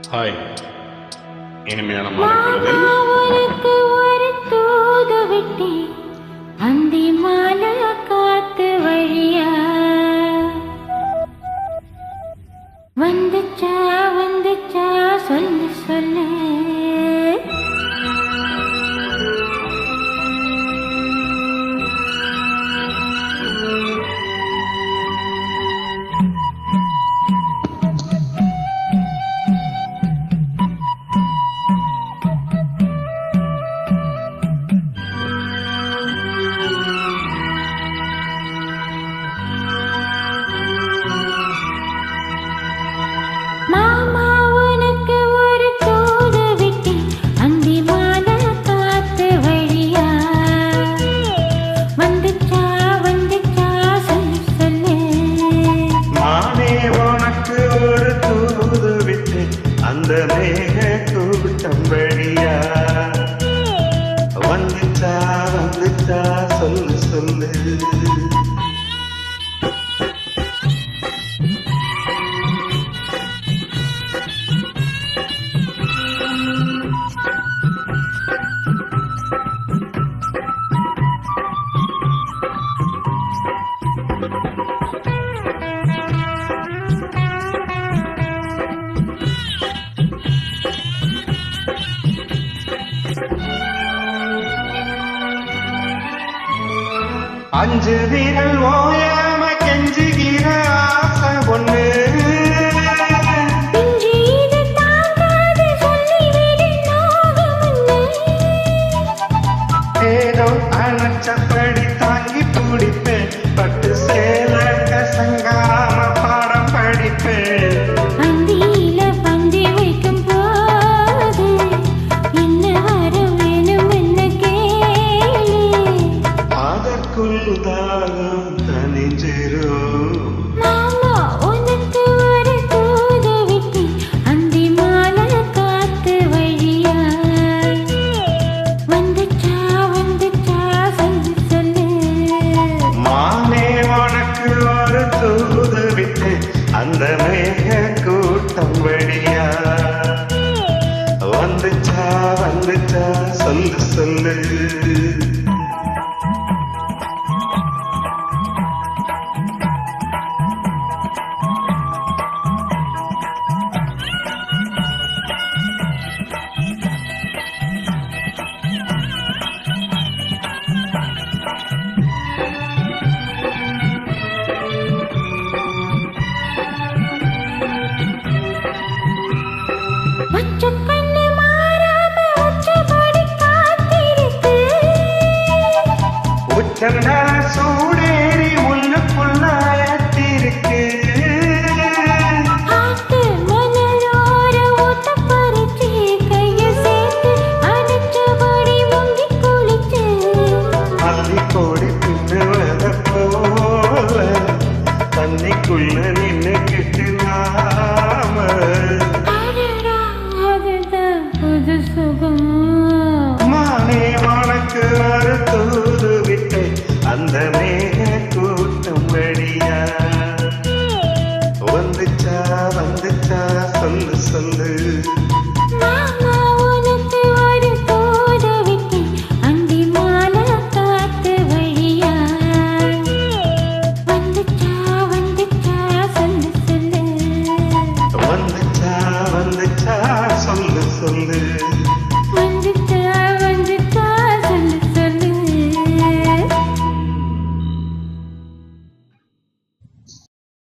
Hi, இனிமையான மாலை பொழுதில் உனக்கு ஒரு தூது விட்டி அந்தி மாலை காத்து வழியா வந்துச்சா வந்துச்சா சொல்லு சொல்லு. அந்த மேக கூட்டம் வழியா வந்துச்சா வந்துச்சா சொல்லு சொல்லு. அஞ்சு வீரல் ஓயாம கெஞ்சுகிற ஆசை ஒண்ணு ஏதோ அணைச்சப்படி தாங்கி பிடிப்பேன் பட்டு சேல கசங்காம பாடம் படிப்பேன். தாகம் தனிஞ்சிரும் மாமா உனக்கு ஒரு தூது விட்டு அந்தி மாலை காத்து வழியா வந்துச்சா வந்துச்சா சொல்லு சொல்லு. மானே உனக்கு ஒரு தூது விட்டு அந்த